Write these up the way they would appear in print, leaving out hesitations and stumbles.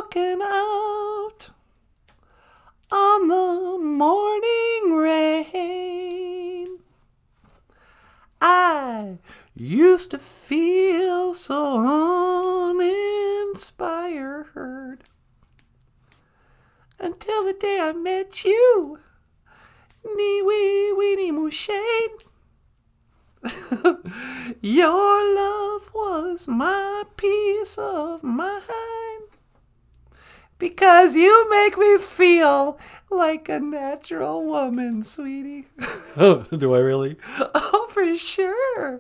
walking out on the morning rain. I used to feel so uninspired until the day I met you. Nee wee weenie moo shade. Your love was my peace of mind, because you make me feel like a natural woman, sweetie. Oh, do I really? Oh, for sure.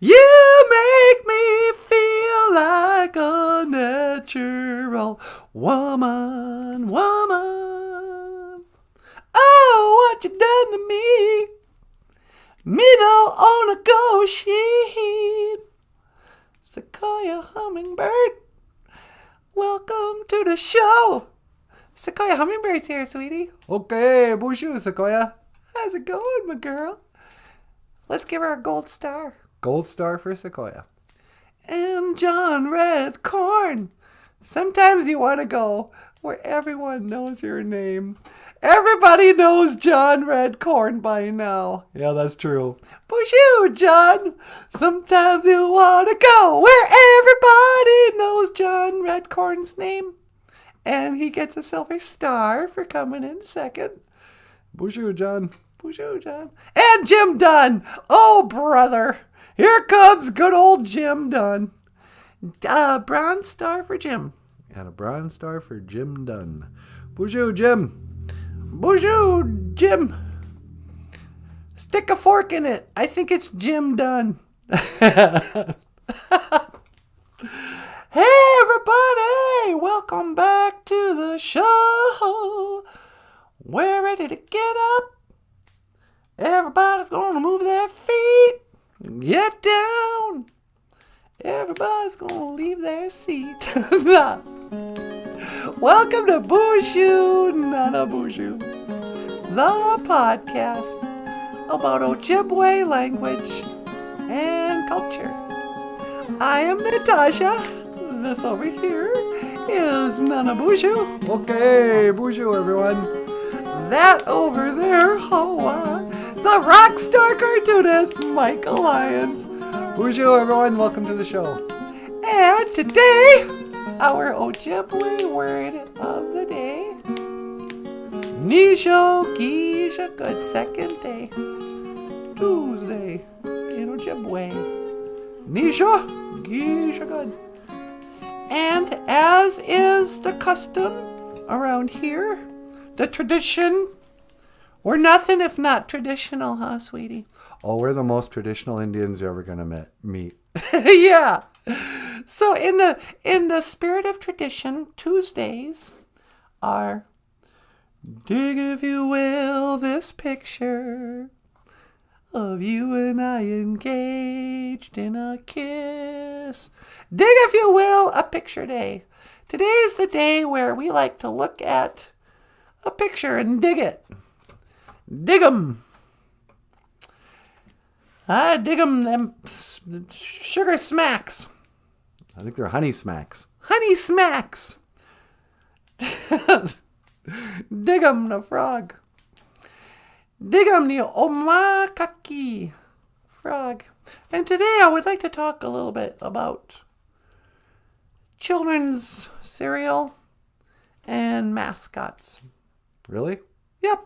You make me feel like a natural woman. Oh, what you done to me? Me no own a negotiate. Sequoia hummingbird, welcome to the show. Sequoia hummingbird's here, sweetie. Okay, BOOZHOO, Sequoia. How's it going, my girl? Let's give her a gold star. Gold star for Sequoia. And John Red Corn. Sometimes you want to go where everyone knows your name. Everybody knows John Red Corn by now. Yeah, that's true. BOOZHOO, John. Sometimes you want to go where everybody knows John Red Corn's name. And he gets a silver star for coming in second. BOOZHOO, John. BOOZHOO, John. And Jim Dunn. Oh, brother. Here comes good old Jim Dunn. Bronze star for Jim. And a bronze star for Jim Dunn. BOOZHOO, Jim. BOOZHOO, Jim. Stick a fork in it. I think it's Jim Dunn. Hey, everybody. Welcome back to the show. We're ready to get up. Everybody's going to move their feet. Get down. Everybody's going to leave their seat. Welcome to BOOZHOO NANABOOZHOO, the podcast about Ojibwe language and culture. I am Natasha. This over here is NANABOOZHOO. Okay, BOOZHOO, everyone. That over there, the rock star cartoonist, Michael Lyons. BOOZHOO, everyone. Welcome to the show. And today, our Ojibwe word of the day, Nisho Gisha Good, second day, Tuesday in Ojibwe. Nisho Gisha Good. And as is the custom around here, the tradition, we're nothing if not traditional, huh, sweetie? Oh, we're the most traditional Indians you're ever going to meet. Yeah. So in the spirit of tradition, Tuesdays are, dig if you will this picture of you and I engaged in a kiss. Dig if you will a picture day. Today is the day where we like to look at a picture and dig it. Dig 'em. I dig 'em, them sugar smacks. I think they're honey smacks. Honey smacks. Dig 'em, the frog. Dig 'em, the omakaki frog. And today I would like to talk a little bit about children's cereal and mascots. Really? Yep.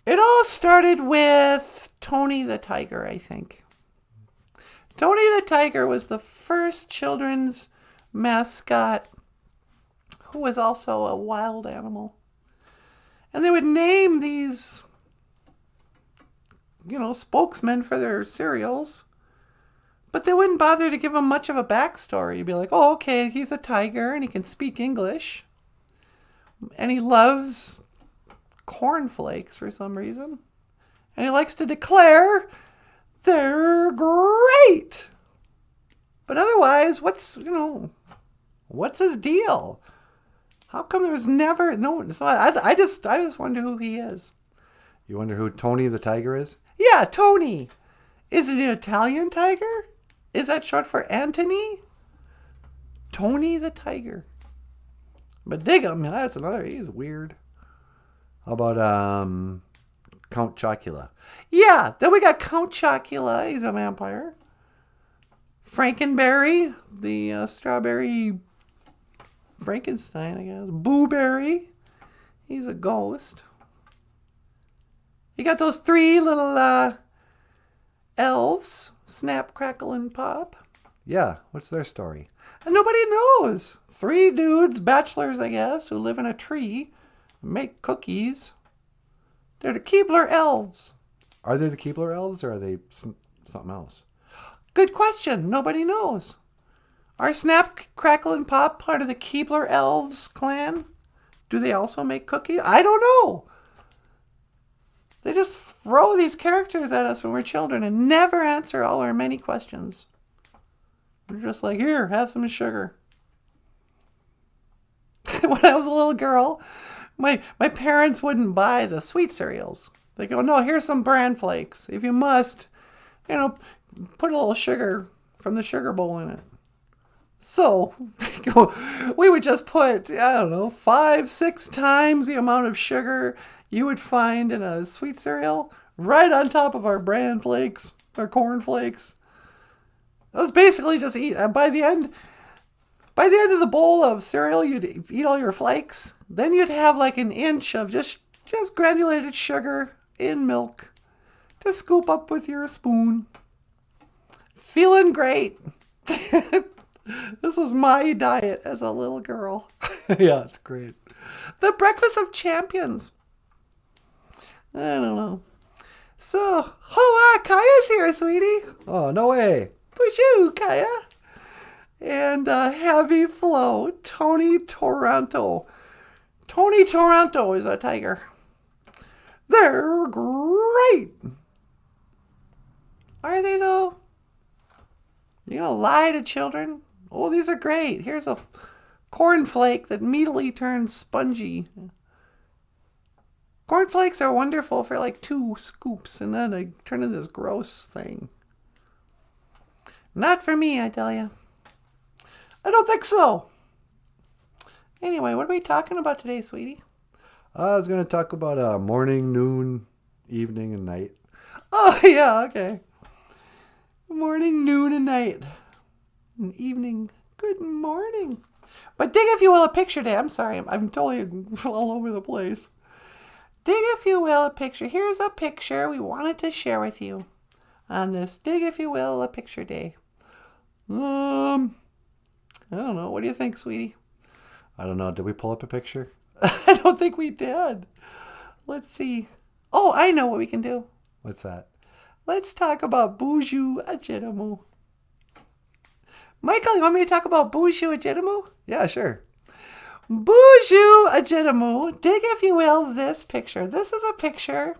It all started with Tony the Tiger, I think. Tony the Tiger was the first children's mascot who was also a wild animal. And they would name these, spokesmen for their cereals, but they wouldn't bother to give him much of a backstory. You'd be like, oh, okay, he's a tiger and he can speak English. And he loves cornflakes for some reason. And he likes to declare they're great. But otherwise, what's his deal? How come there's never no? So I just wonder who he is. You wonder who Tony the Tiger is? Yeah, Tony. Is it an Italian tiger? Is that short for Anthony? Tony the Tiger. But dig him, that's another, he's weird. How about Count Chocula? Yeah, then we got Count Chocula. He's a vampire. Frankenberry, the strawberry Frankenstein, I guess. Booberry, he's a ghost. You got those three little elves, Snap, Crackle, and Pop. Yeah, what's their story? And nobody knows. 3 dudes, bachelors, I guess, who live in a tree, make cookies. They're the Keebler elves. Are they the Keebler elves, or are they something else? Good question. Nobody knows. Are Snap, Crackle, and Pop part of the Keebler elves clan? Do they also make cookies? I don't know. They just throw these characters at us when we're children and never answer all our many questions. We're just like, here, have some sugar. When I was a little girl, my parents wouldn't buy the sweet cereals. They go, no, here's some bran flakes. If you must, put a little sugar from the sugar bowl in it. So we would just put, 5, 6 times the amount of sugar you would find in a sweet cereal right on top of our bran flakes, our corn flakes. It was basically just eat. By the end of the bowl of cereal, you'd eat all your flakes. Then you'd have like an inch of just granulated sugar in milk to scoop up with your spoon. Feeling great. This was my diet as a little girl. Yeah, it's great. The Breakfast of Champions. I don't know. So, Kaya's here, sweetie. Oh, no way. BOOZHOO, Kaya. And Heavy Flow, Tony Toronto. Tony Toronto is a tiger. They're great. Are they, though? You gonna lie to children? Oh, these are great. Here's a cornflake that immediately turns spongy. Cornflakes are wonderful for like 2 scoops, and then they turn into this gross thing. Not for me, I tell you. I don't think so. Anyway, what are we talking about today, sweetie? I was going to talk about morning, noon, evening, and night. Oh, yeah, okay. Morning, noon, and night. And evening. Good morning. But dig, if you will, a picture day. I'm sorry, I'm totally all over the place. Dig, if you will, a picture. Here's a picture we wanted to share with you on this Dig, if you will, a picture day. I don't know. What do you think, sweetie? I don't know. Did we pull up a picture? I don't think we did. Let's see. Oh, I know what we can do. What's that? Let's talk about BOOZHOO Ajidamu. Michael, you want me to talk about BOOZHOO Ajidamu? Yeah, sure. BOOZHOO Ajidamu. Dig, if you will, this picture. This is a picture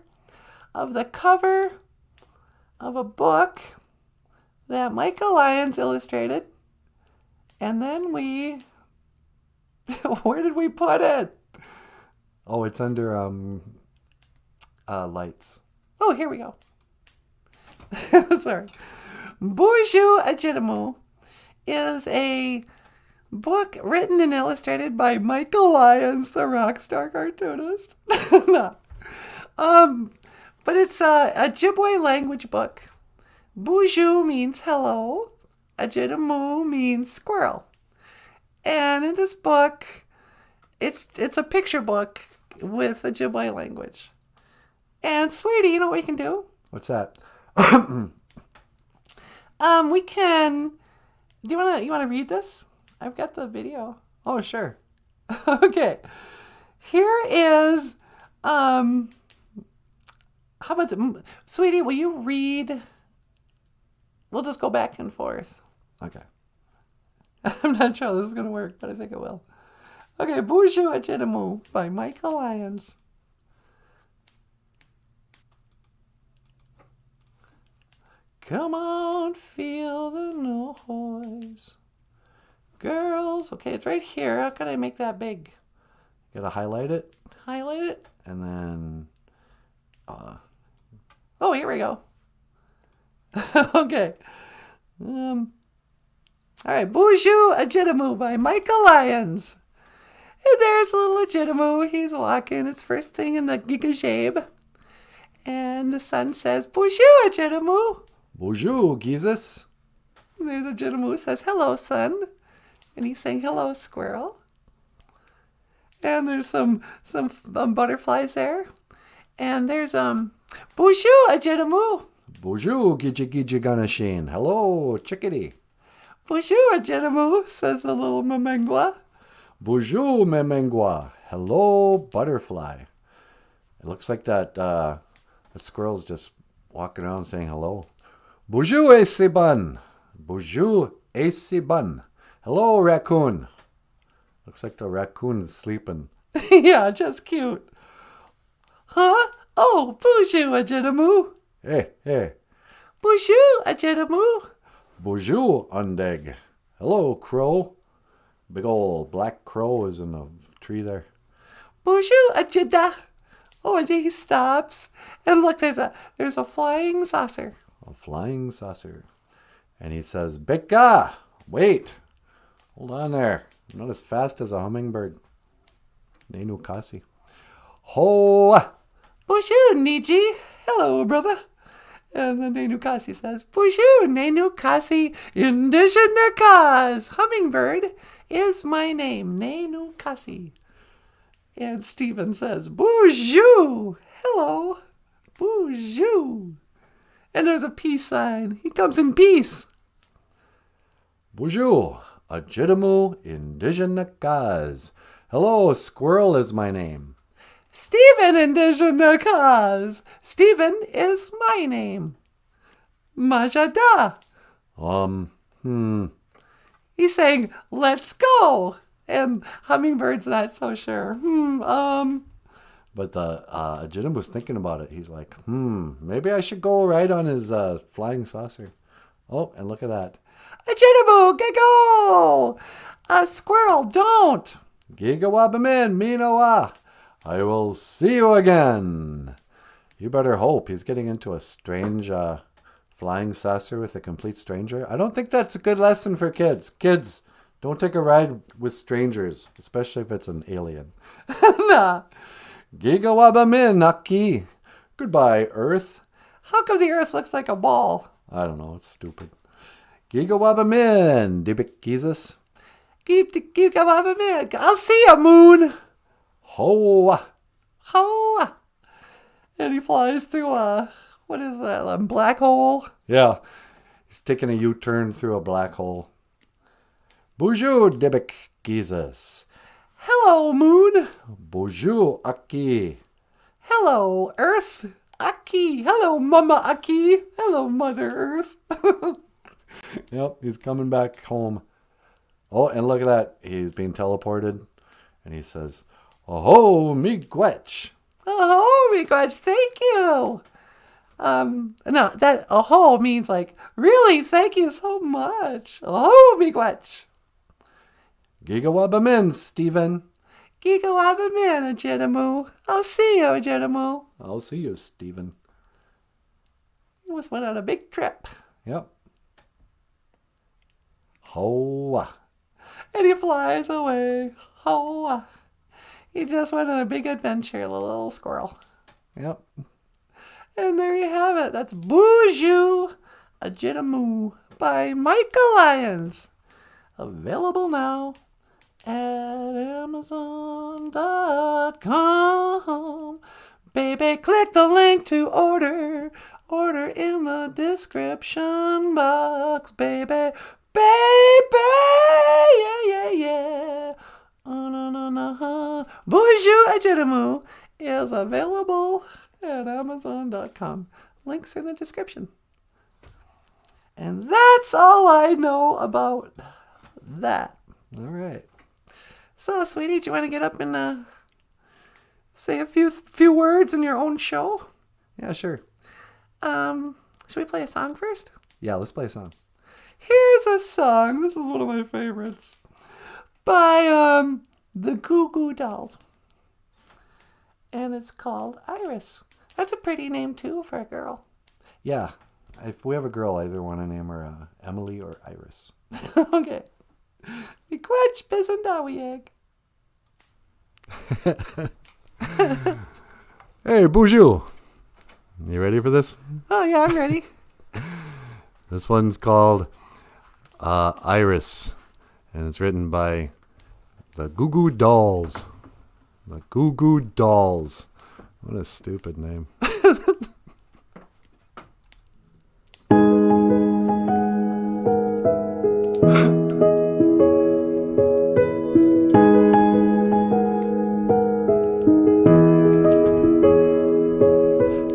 of the cover of a book that Michael Lyons illustrated. And then we... Where did we put it? Oh, it's under lights. Oh, here we go. Sorry. BOOZHOO Ajidamu is a book written and illustrated by Michael Lyons, the rock star cartoonist. No. But it's a Ojibwe language book. BOOZHOO means hello. Ajidamu means squirrel. And in this book, it's a picture book with Ojibwe language. And sweetie, you know what we can do? What's that? We can. You wanna read this? I've got the video. Oh, sure. Okay. Here is how about sweetie, will you read? We'll just go back and forth. Okay. I'm not sure this is going to work, but I think it will. Okay, BOOZHOO Ajidamu by Michael Lyons. Come on, feel the noise. Girls, okay, it's right here. How can I make that big? Gotta highlight it, and then, oh, here we go. Okay. All right, BOOZHOO Ajidamu by Michael Lyons. And there's little Ajidamoo. He's walking. It's first thing in the gigajabe. And the son says, "Bonjour, Ajidamoo." Bonjour, Jesus. There's Ajidamoo says, "Hello, son." And he's saying, "Hello, squirrel." And there's some butterflies there. And there's "Bonjour, Ajidamoo." Bonjour, Gigi Ganashin. Hello, chickadee. "Bonjour, Ajidamoo," says the little mamengua. Bonjour, Memengua. Hello, butterfly. It looks like that squirrel's just walking around saying hello. Bonjour, Esiban. Bonjour, Esiban. Hello, raccoon. Looks like the raccoon is sleeping. Yeah, just cute. Huh? Oh, bonjour, Ajidamoo. Hey. Bonjour, Ajidamoo. Bonjour, Undeg. Hello, crow. Big old black crow is in the tree there. Bonjour, Ajida. Oh, and he stops. And look, there's a flying saucer. A flying saucer. And he says, Becca, wait. Hold on there. I'm not as fast as a hummingbird. Nenu Kasi. Ho! Bonjour, Niji. Hello, brother. And then Nenu Kasi says, Bonjour, Nenu Kasi Indishanakas. Hummingbird is my name, Nenu Kasi. And Stephen says, Bonjour. Hello. Bonjour. And there's a peace sign. He comes in peace. Bonjour, Ajidamoo Indishanakas. Hello, squirrel is my name. Stephen Indishanakas. Stephen is my name. Majada. He's saying, let's go. And Hummingbird's not so sure. But the Ajidamoo's thinking about it. He's like, maybe I should go right on his flying saucer. Oh, and look at that. Ajidamoo, go! A squirrel, don't! Gigawabamin, Minoa. I will see you again. You better hope he's getting into a strange flying saucer with a complete stranger. I don't think that's a good lesson for kids. Kids, don't take a ride with strangers, especially if it's an alien. Nah. Gigawabamin, Aki. Goodbye, Earth. How come the Earth looks like a ball? I don't know, it's stupid. Gigawabamin, Dibik Jesus. I'll see you, Moon. Hoa. Hoa. And he flies through what is that, a black hole? Yeah, he's taking a U-turn through a black hole. Bonjour, Dibik Jesus. Hello, Moon. Bonjour, Aki. Hello, Earth. Aki. Hello, Mama Aki. Hello, Mother Earth. Yep, he's coming back home. Oh, and look at that. He's being teleported. And he says, "Oh, miigwech." Oh, miigwech, thank you. No, that oh means like, really, thank you so much. Oh, miigwech. Gigawabamin, Stephen. Gigawabamin, Ajidamoo. I'll see you, Ajidamoo. I'll see you, Stephen. He just went on a big trip. Yep. Hoa. And he flies away. Hoa. He just went on a big adventure, the little squirrel. Yep. And there you have it. That's BOOZHOO Ajidamoo by Michael Lyons. Available now at Amazon.com. Baby, click the link to order. Order in the description box, baby. Baby, yeah. Oh, no. BOOZHOO Ajidamoo is available at Amazon.com. Links in the description. And that's all I know about that. All right. So, sweetie, do you want to get up and say a few words in your own show? Yeah, sure. Should we play a song first? Yeah, let's play a song. Here's a song. This is one of my favorites. By the Goo Goo Dolls. And it's called Iris. That's a pretty name, too, for a girl. Yeah. If we have a girl, I either want to name her Emily or Iris. Okay. Miigwech, Bizendawieg. Hey, BOOZHOO. You ready for this? Oh, yeah, I'm ready. This one's called Iris, and it's written by the Goo Goo Dolls. The Goo Goo Dolls. What a stupid name.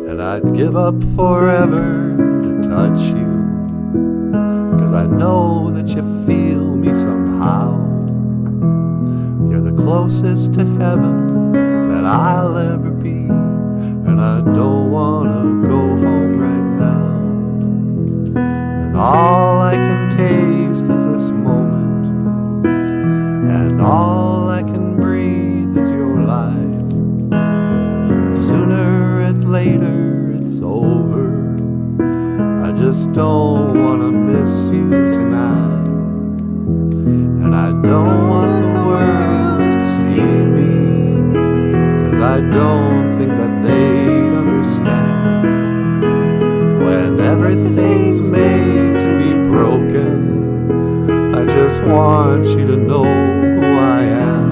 And I'd give up forever to touch you, 'cause I know that you feel me somehow. You're the closest to heaven that I'll ever be, and I don't wanna go home right now. And all I can taste is this moment, and all I can breathe is your life. Sooner or later it's over. I just don't wanna miss you tonight, and I don't want the world to see me, 'cause I don't think that they'd understand. When everything's made to be broken, I just want you to know who I am.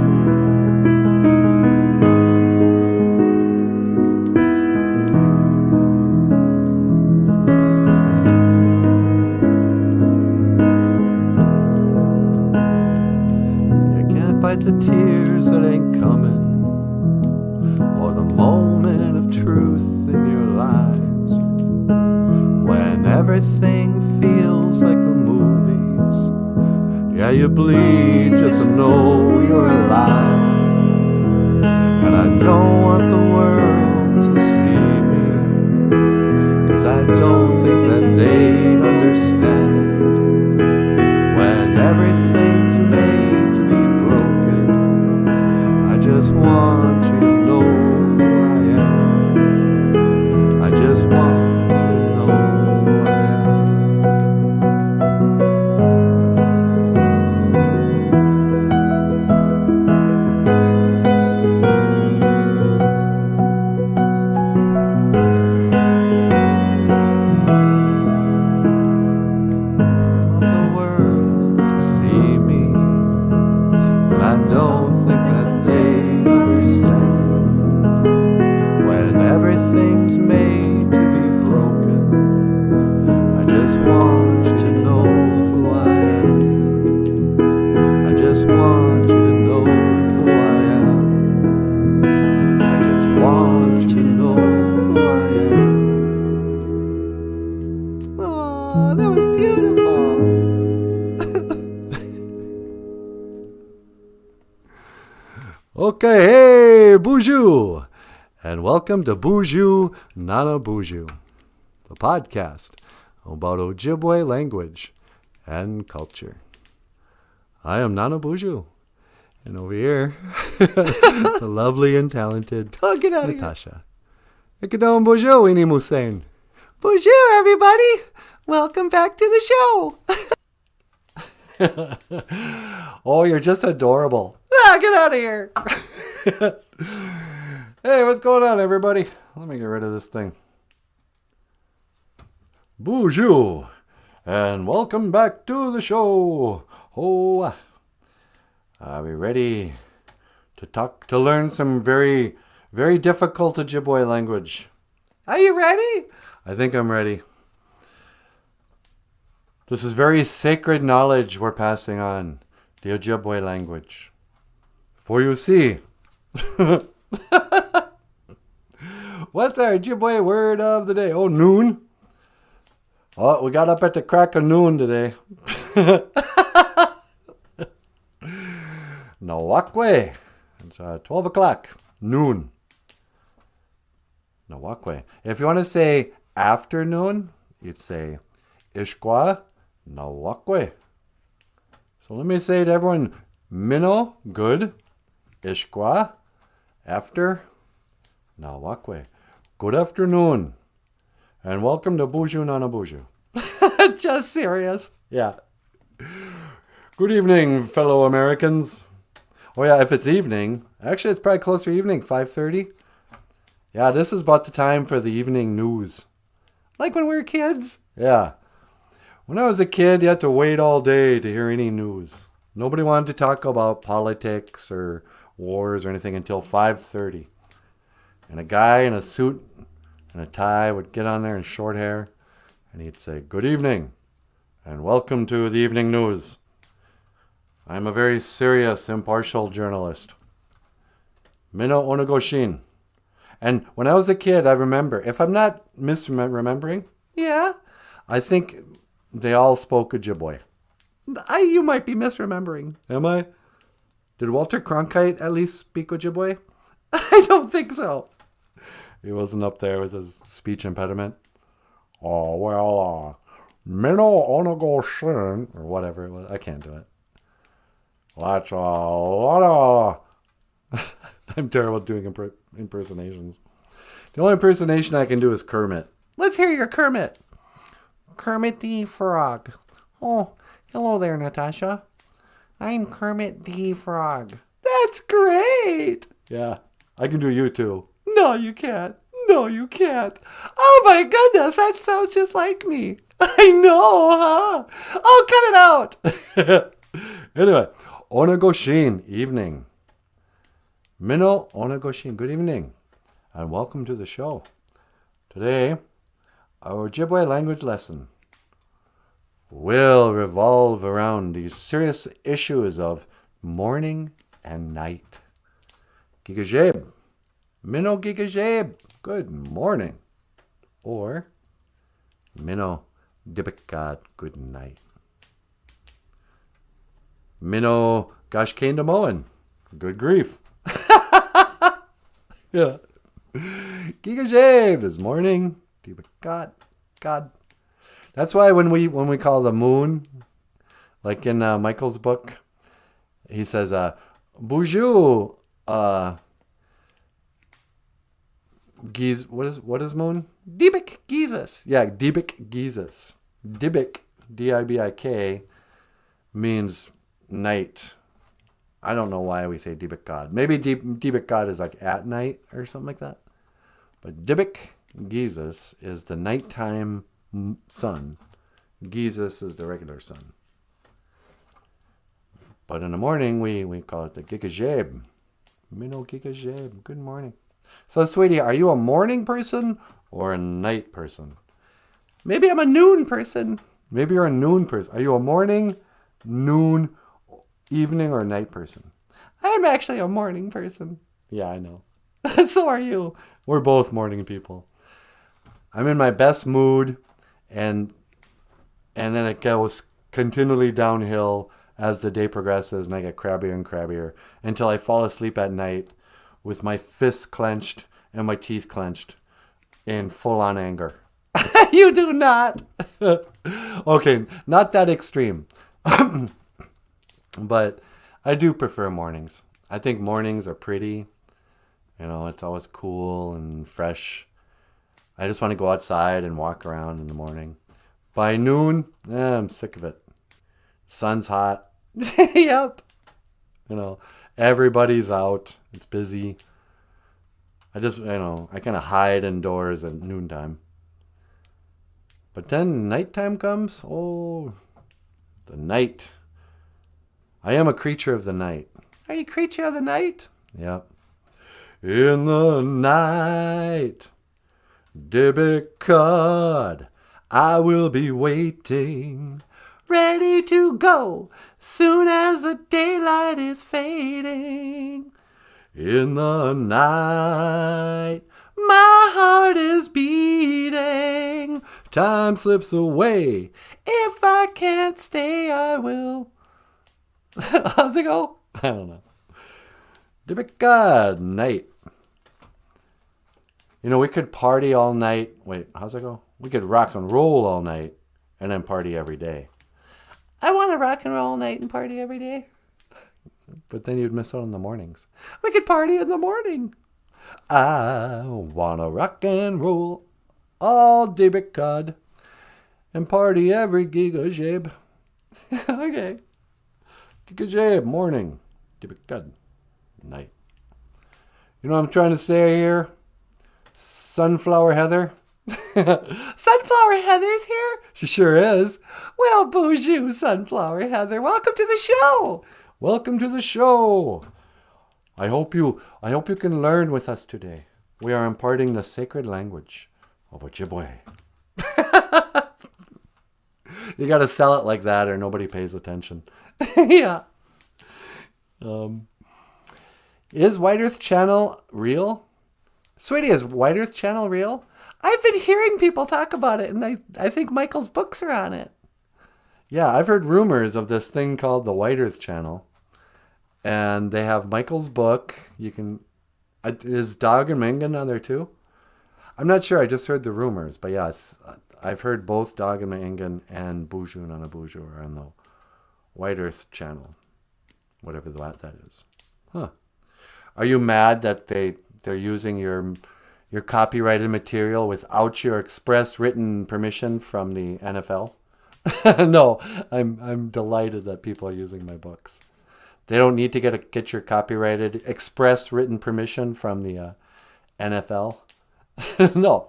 The tears that ain't coming, or the moment of truth in your lives, when everything feels like the movies. Yeah, you bleed just to know you're alive, and I don't want the world to see me, 'cause I don't think that they'd understand. When everything's made to be broken, I just want you to know who I am. I just want you to know who I am. I want the world to see me, but I don't think that they understand. When everything's made to be broken, I just want you to know who I am. I just want you to know who I am. I just want you to know who I am. Oh, that was beautiful. Okay, hey, BOOZHOO, and welcome to BOOZHOO NANABOOZHOO, the podcast about Ojibwe language and culture. I am NANABOOZHOO, and over here, the lovely and talented Oh, get out of here. Natasha. Ikadon BOOZHOO, Ini Musain. Bonjour, everybody. Welcome back to the show. Oh, you're just adorable. Ah, get out of here. Hey, what's going on, everybody? Let me get rid of this thing. BOOZHOO, and welcome back to the show. Oh, are we ready to learn some very, very difficult Ojibwe language? Are you ready? I think I'm ready. This is very sacred knowledge we're passing on, the Ojibwe language. For you see, what's our Ojibwe word of the day? Oh, noon. Oh, we got up at the crack of noon today. Nawakwe. It's 12 o'clock, noon. Nawakwe. If you want to say afternoon, you'd say Ishkwa Nawakwe. So let me say to everyone, Minnow, good. Ishkwa, after. Nawakwe. Good afternoon. And welcome to BOOZHOO NANABOOZHOO. Just serious. Yeah. Good evening, fellow Americans. Oh yeah, if it's evening, actually it's probably closer to evening, 5:30. Yeah, this is about the time for the evening news. Like when we were kids? Yeah. When I was a kid, you had to wait all day to hear any news. Nobody wanted to talk about politics or wars or anything until 5:30. And a guy in a suit and a tie would get on there in short hair and he'd say, "Good evening and welcome to the evening news. I'm a very serious, impartial journalist. Mino Onogoshin." And when I was a kid, I remember, if I'm not misremembering, Yeah. I think they all spoke Ojibwe. You might be misremembering. Am I? Did Walter Cronkite at least speak Ojibwe? I don't think so. He wasn't up there with his speech impediment. Oh, well, Mino Onogoshin, or whatever it was. I can't do it. That's a lot of... I'm terrible at doing impersonations. The only impersonation I can do is Kermit. Let's hear your Kermit. Kermit the Frog. Oh, hello there, Natasha. I'm Kermit the Frog. That's great. Yeah, I can do you too. No, you can't. No, you can't. Oh, my goodness. That sounds just like me. I know, huh? Oh, cut it out. Anyway, Onogoshin, evening. Mino Onogoshin, good evening, and welcome to the show. Today, our Ojibwe language lesson will revolve around the serious issues of morning and night. Gigajeb, Mino Gigajeb, good morning. Or Mino Dibikad, good night. Mino Gashkendamoan, good grief. Yeah. Gigajeb this morning. God. That's why when we call the moon, like in Michael's book, he says, BOOZHOO, what is moon? Dibik Jesus. Yeah, Dibik Jesus. Dibik, D-I-B-I-K, means night. I don't know why we say Dibik God. Maybe Dibik God is like at night or something like that. But Dibik Jesus is the nighttime sun. Jesus is the regular sun. But in the morning, we call it the Gigajeb. Mino Gigajeb. Good morning. So, sweetie, are you a morning person or a night person? Maybe I'm a noon person. Maybe you're a noon person. Are you a morning, noon, evening, or night person? I'm actually a morning person. Yeah, I know. So are you. We're both morning people. I'm in my best mood, and then it goes continually downhill as the day progresses, and I get crabbier and crabbier until I fall asleep at night with my fists clenched and my teeth clenched in full-on anger. You do not. Okay, not that extreme. But I do prefer mornings. I think mornings are pretty. You know, it's always cool and fresh. I just want to go outside and walk around in the morning. By noon, I'm sick of it. Sun's hot. Yep. You know, everybody's out. It's busy. I kind of hide indoors at noontime. But then nighttime comes. Oh, the night. I am a creature of the night. Are you a creature of the night? Yep. In the night, Dibikad, I will be waiting, ready to go soon as the daylight is fading. In the night, my heart is beating. time slips away. If I can't stay, I will. How's it go? I don't know. Dibikad, night. You know, we could party all night. Wait, how's that go? We could rock and roll all night and then party every day. I want to rock and roll all night and party every day. But then you'd miss out on the mornings. We could party in the morning. I wanna rock and roll all Dibikad and party every Gigajeb. Okay. Gigajeb, morning. Dibikad. night. You know what I'm trying to say here? Sunflower Heather? Sunflower Heather's here? She sure is. Well, bonjour, Sunflower Heather. Welcome to the show. Welcome to the show. I hope you can learn with us today. We are imparting the sacred language of Ojibwe. You got to sell it like that or nobody pays attention. Yeah. Is White Earth Channel real? Sweetie, is White Earth Channel real? I've been hearing people talk about it, and I think Michael's books are on it. Yeah, I've heard rumors of this thing called the White Earth Channel. And they have Michael's book. You can... Is Dog and Mangan on there too? I'm not sure. I just heard the rumors. But yeah, I've heard both Dog and Mangan and BOOZHOO NANABOOZHOO are on the White Earth Channel. Whatever that is. Huh. Are you mad that they're using your copyrighted material without your express written permission from the NFL? No, I'm delighted that people are using my books. They don't need to get your copyrighted express written permission from the NFL. No,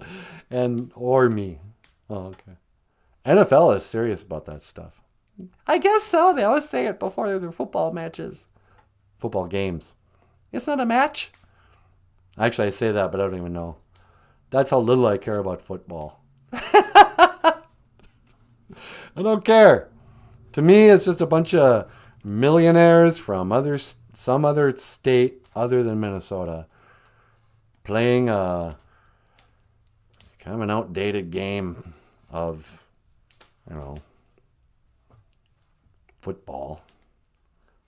or me. Oh, okay. NFL is serious about that stuff. I guess so. They always say it before their football matches. Football games. It's not a match. Actually, I say that, but I don't even know. That's how little I care about football. I don't care. To me, it's just a bunch of millionaires from some other state other than Minnesota playing a kind of an outdated game of, football.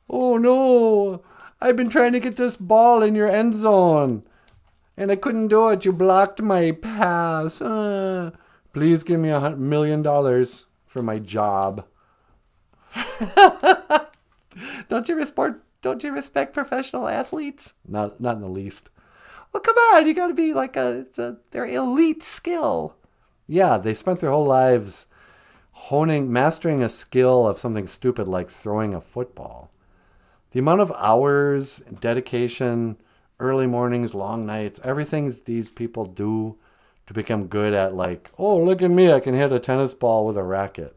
Oh no! I've been trying to get this ball in your end zone and I couldn't do it. You blocked my pass. Please give me $1 million for my job. Don't you respect professional athletes? Not in the least. Well, come on, you got to be like their elite skill. Yeah, they spent their whole lives mastering a skill of something stupid like throwing a football. The amount of hours, dedication, early mornings, long nights, everything these people do to become good at, like, oh, look at me, I can hit a tennis ball with a racket.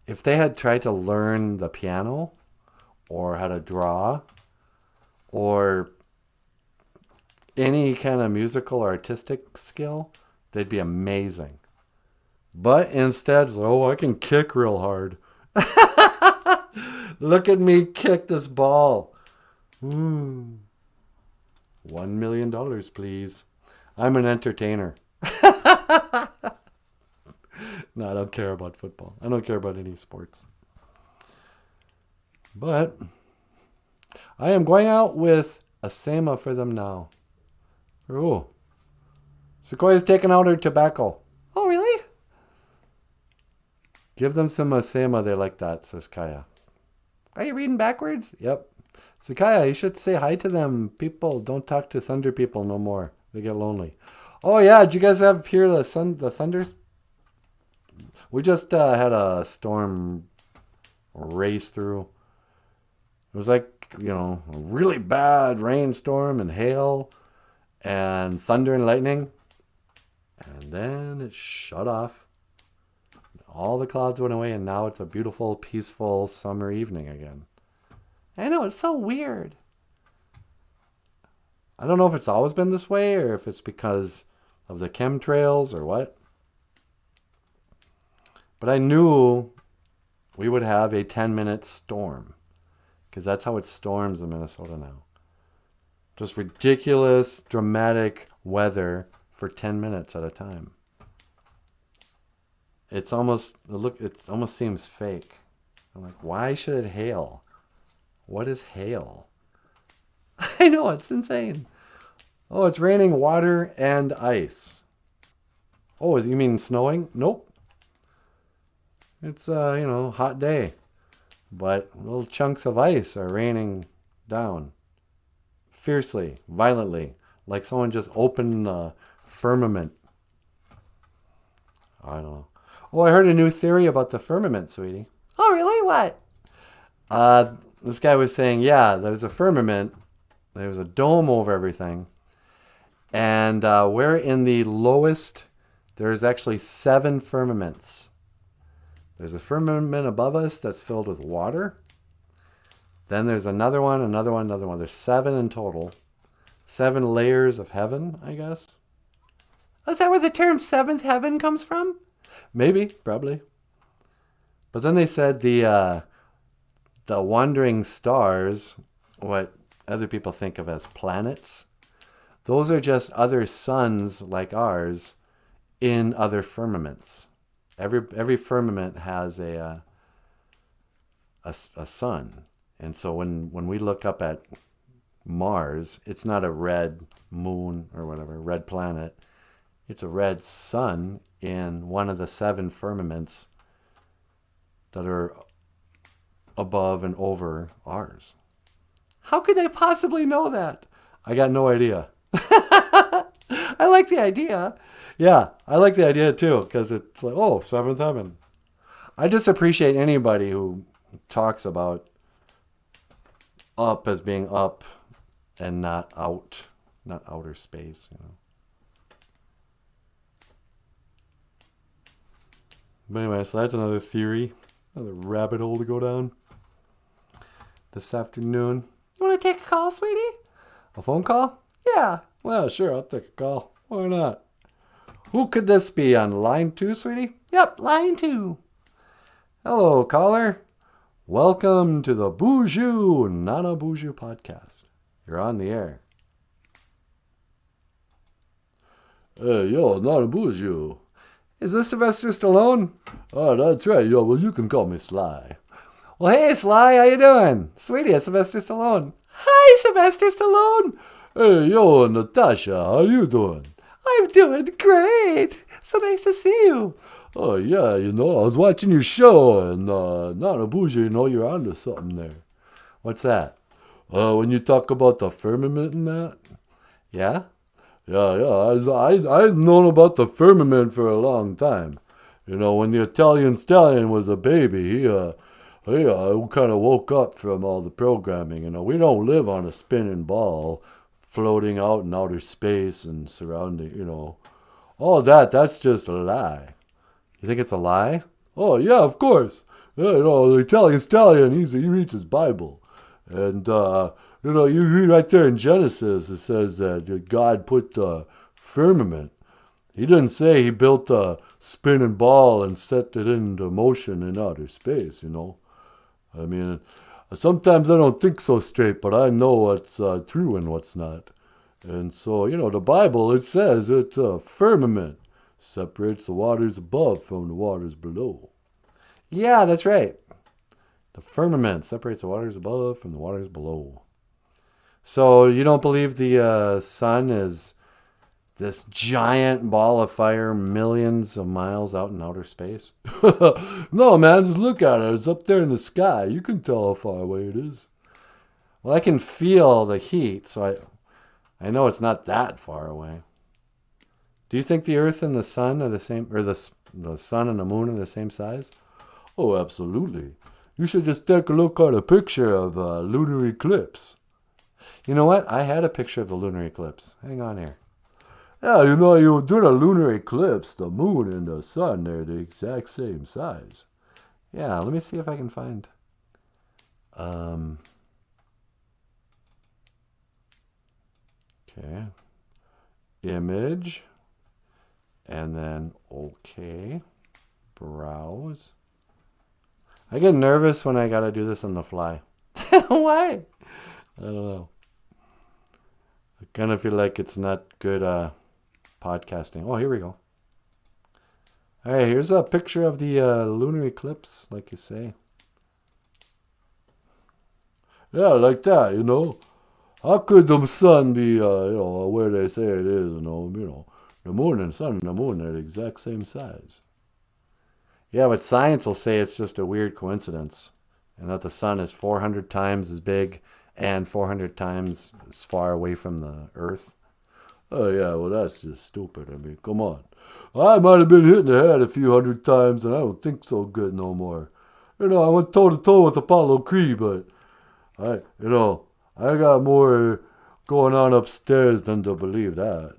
If they had tried to learn the piano or how to draw or any kind of musical or artistic skill, they'd be amazing. But instead, I can kick real hard. Look at me kick this ball. $1 million, please. I'm an entertainer. No, I don't care about football. I don't care about any sports. But I am going out with a Sema for them now. Oh. Sequoia's taking out her tobacco. Oh, really? Give them some Asema. They like that, says Kaya. Are you reading backwards? Yep. Sakaya, you should say hi to them. People, don't talk to thunder people no more. They get lonely. Oh yeah, did you guys hear the thunders? We just had a storm race through. It was like, a really bad rainstorm and hail and thunder and lightning. And then it shut off. All the clouds went away and now it's a beautiful, peaceful summer evening again. I know, it's so weird. I don't know if it's always been this way or if it's because of the chemtrails or what. But I knew we would have a 10-minute storm because that's how it storms in Minnesota now. Just ridiculous, dramatic weather for 10 minutes at a time. It almost seems fake. I'm like, why should it hail? What is hail? I know, it's insane. Oh, it's raining water and ice. Oh, you mean snowing? Nope. It's hot day. But little chunks of ice are raining down. Fiercely, violently. Like someone just opened the firmament. I don't know. Oh, I heard a new theory about the firmament, sweetie. Oh, really? What? this guy was saying, yeah, there's a firmament. There's a dome over everything. And we're in the lowest. There's actually 7 firmaments. There's a firmament above us that's filled with water. Then there's another one, another one, another one. There's 7 in total. 7 layers of heaven, I guess. Is that where the term seventh heaven comes from? Maybe, probably. But then they said the wandering stars, what other people think of as planets, those are just other suns like ours in other firmaments. Every firmament has a sun. And so when we look up at Mars, it's not a red moon or whatever, red planet. It's a red sun in one of the 7 firmaments that are above and over ours. How could they possibly know that? I got no idea. I like the idea. Yeah, I like the idea too, because it's like, oh, 7th heaven. I just appreciate anybody who talks about up as being up and not out, not outer space, you know. But anyway, so that's another theory, another rabbit hole to go down this afternoon. You want to take a call, sweetie? A phone call? Yeah. Well, sure, I'll take a call. Why not? Who could this be on line 2, sweetie? Yep, line 2. Hello, caller. Welcome to the BOOZHOO NANABOOZHOO podcast. You're on the air. Hey, yo, NANABOOZHOO. Is this Sylvester Stallone? Oh, that's right. Yo, well, you can call me Sly. Well, hey, Sly, how you doing? Sweetie, it's Sylvester Stallone. Hi, Sylvester Stallone. Hey, yo, Natasha, how you doing? I'm doing great. So nice to see you. Oh, yeah, you know, I was watching your show, and NANABOOZHOO, you know, you're onto something there. What's that? When you talk about the firmament and that. Yeah? Yeah, I've known about the firmament for a long time. You know, when the Italian stallion was a baby, he kind of woke up from all the programming. You know, we don't live on a spinning ball floating out in outer space and surrounding, you know. All that's just a lie. You think it's a lie? Oh, yeah, of course. Yeah, you know, the Italian stallion, he reads his Bible. And, you know, you read right there in Genesis, it says that God put the firmament. He didn't say he built a spinning ball and set it into motion in outer space, you know. I mean, sometimes I don't think so straight, but I know what's true and what's not. And so, you know, the Bible, it says it's a firmament. Separates the waters above from the waters below. Yeah, that's right. The firmament separates the waters above from the waters below. So you don't believe the sun is this giant ball of fire millions of miles out in outer space? No, man, just look at it. It's up there in the sky. You can tell how far away it is. Well, I can feel the heat, so I know it's not that far away. Do you think the Earth and the sun are the same, or the sun and the moon are the same size? Oh, absolutely. You should just take a look at a picture of a lunar eclipse. You know what? I had a picture of the lunar eclipse. Hang on here. Yeah, you know, you do the lunar eclipse, the moon and the sun, they're the exact same size. Yeah, let me see if I can find. Okay. Image. And then, okay. Browse. I get nervous when I gotta do this on the fly. Why? I don't know. I kind of feel like it's not good podcasting. Oh, here we go. All right, here's a picture of the lunar eclipse, like you say. Yeah, like that, you know. How could the sun be, you know, where they say it is, you know, the moon and sun and the moon are the exact same size. Yeah, but science will say it's just a weird coincidence, and that the sun is 400 times as big and 400 times as far away from the Earth. Oh, yeah, well, that's just stupid. I mean, come on. I might have been hit in the head a few hundred times, and I don't think so good no more. You know, I went toe-to-toe with Apollo Creed, but I got more going on upstairs than to believe that.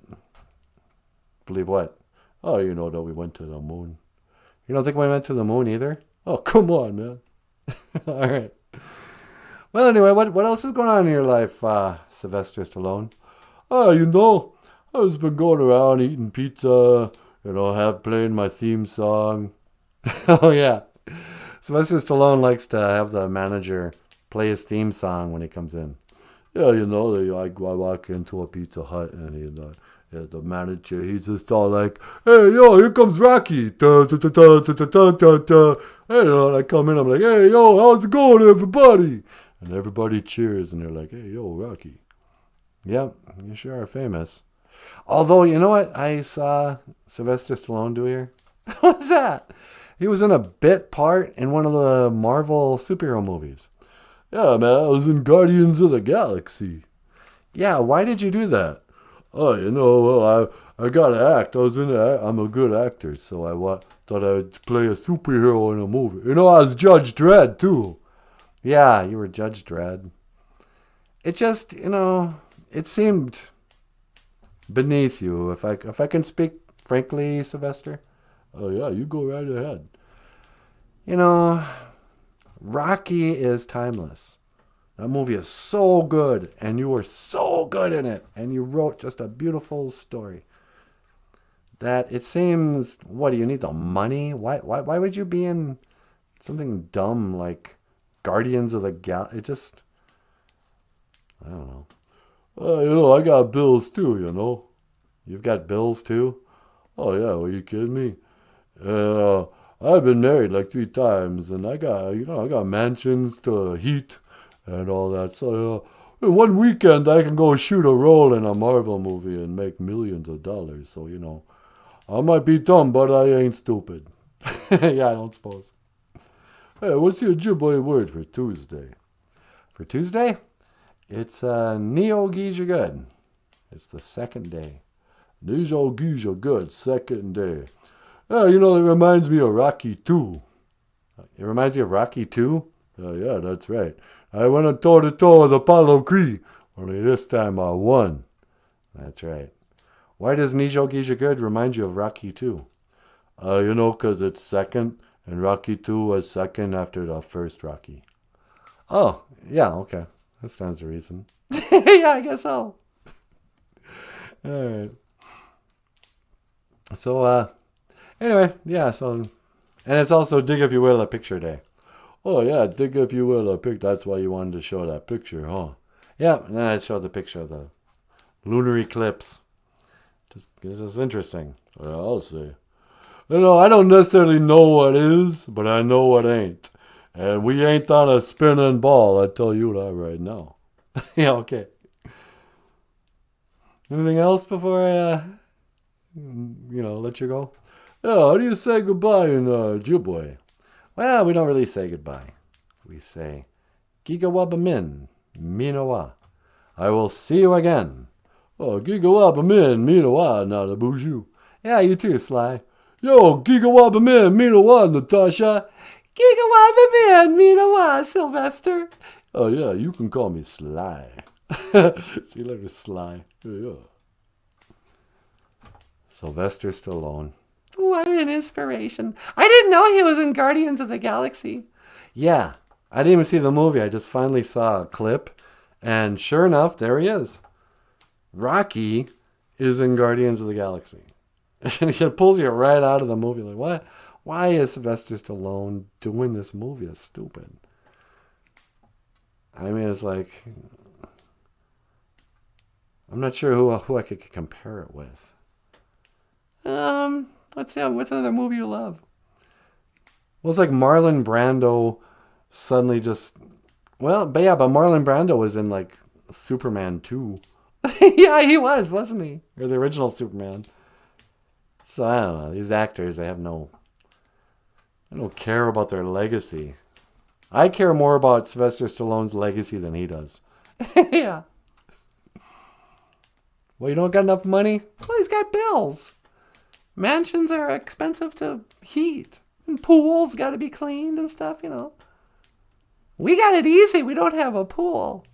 Believe what? Oh, you know that we went to the moon. You don't think we went to the moon either? Oh, come on, man. All right. Well, anyway, what else is going on in your life, Sylvester Stallone? Oh, I've just been going around eating pizza, playing my theme song. Oh, yeah. Sylvester Stallone likes to have the manager play his theme song when he comes in. Yeah, I walk into a Pizza Hut and the manager, he's just all like, "Hey, yo, here comes Rocky." Da, da, da, da, da, da, da, da. And I come in, I'm like, "Hey, yo, how's it going, everybody?" And everybody cheers, and they're like, "Hey, yo, Rocky." Yep, you sure are famous. Although, you know what I saw Sylvester Stallone do here? What's that? He was in a bit part in one of the Marvel superhero movies. Yeah, man, I was in Guardians of the Galaxy. Yeah, why did you do that? Oh, well, I got to act. I'm a good actor, so I thought I'd play a superhero in a movie. I was Judge Dredd, too. Yeah, you were Judge Dredd. It just, it seemed beneath you, if I can speak frankly, Sylvester. Oh, yeah, you go right ahead. Rocky is timeless. That movie is so good, and you were so good in it, and you wrote just a beautiful story. That it seems, what, do you need the money? Why would you be in something dumb like Guardians of the Galaxy? It just, I don't know. I got bills too, You've got bills too? Oh, yeah, are you kidding me? I've been married like 3 times, and I got mansions to heat and all that. So, in one weekend, I can go shoot a role in a Marvel movie and make millions of dollars. So, I might be dumb, but I ain't stupid. Yeah, I don't suppose. Hey, what's your Ojibwe word for Tuesday? For Tuesday? It's Neo-Geeja Good. It's the second day. Neo-Geeja Good, second day. Yeah, it reminds me of Rocky 2. It reminds you of Rocky 2? Yeah, that's right. I went on toe-to-toe with Apollo Creed, only this time I won. That's right. Why does Neo-Geeja Good remind you of Rocky 2? 'Cause it's second, and Rocky 2 was second after the first Rocky. Oh, yeah, okay. That stands to reason. Yeah, I guess so. All right. So, anyway, yeah, and it's also Dig If You Will a Picture Day. Oh, yeah, Dig If You Will a pic. That's why you wanted to show that picture, huh? Yeah, and then I showed the picture of the lunar eclipse. It's interesting. Yeah, I'll say. I don't necessarily know what is, but I know what ain't. And we ain't on a spinning ball, I tell you that right now. Yeah, okay. Anything else before I, let you go? Yeah, how do you say goodbye in Ojibwe? Well, we don't really say goodbye. We say, Gigawabamin, Minowa. I will see you again. Oh, Gigawabamin, Minowa, Nanaboozhoo. Yeah, you too, Sly. Yo, Gigawabamin, Minowa, Natasha. Gigawabamin, Minowa, Sylvester. Oh, yeah, you can call me Sly. See you later, Sly. Yeah. Sylvester Stallone. What an inspiration. I didn't know he was in Guardians of the Galaxy. Yeah, I didn't even see the movie. I just finally saw a clip, and sure enough, there he is. Rocky is in Guardians of the Galaxy. And it pulls you right out of the movie. Like, what? Why is Sylvester Stallone doing this movie? It's stupid. I mean, it's like, I'm not sure who I could compare it with. What's another movie you love? Well, it's like Marlon Brando suddenly just, but Marlon Brando was in like Superman 2. Yeah, he was, wasn't he? Or the original Superman. So I don't know. These actors, they don't care about their legacy. I care more about Sylvester Stallone's legacy than he does. Yeah. Well, you don't got enough money? Well, he's got bills. Mansions are expensive to heat. And pools got to be cleaned and stuff, We got it easy. We don't have a pool.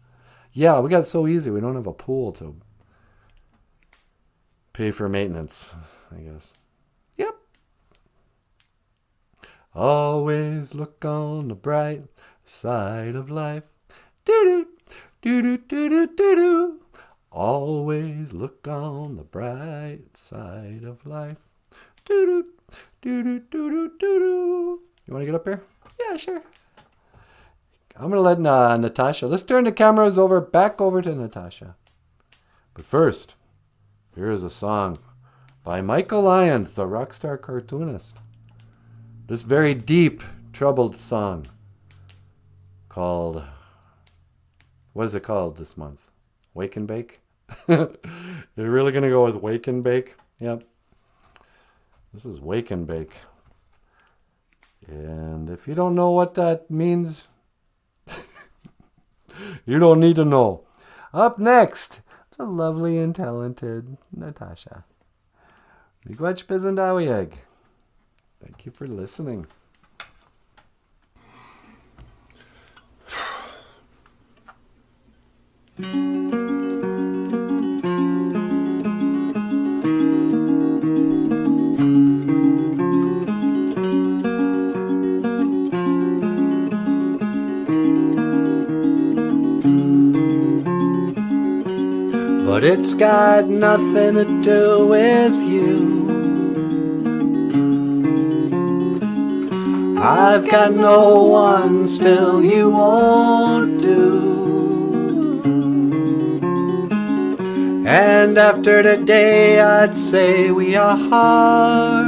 Yeah, we got it so easy. We don't have a pool to pay for maintenance, I guess. Yep. Always look on the bright side of life. Doo-doo. Doo-doo, doo-doo, doo-doo. Always look on the bright side of life. Doo-doo. Doo-doo, doo-doo, doo-doo. You want to get up here? Yeah, sure. I'm going to let Natasha. Let's turn the cameras back over to Natasha. But first, here is a song by Michael Lyons, the rock star cartoonist. This very deep, troubled song called, what is it called this month? Wake and Bake? You're really going to go with Wake and Bake? Yep. This is Wake and Bake. And if you don't know what that means, you don't need to know. Up next, it's a lovely and talented Natasha. Miigwech Bizendawiyeg. Thank you for listening. But it's got nothing to do with you. I've got no one, still you won't do. And after today I'd say we are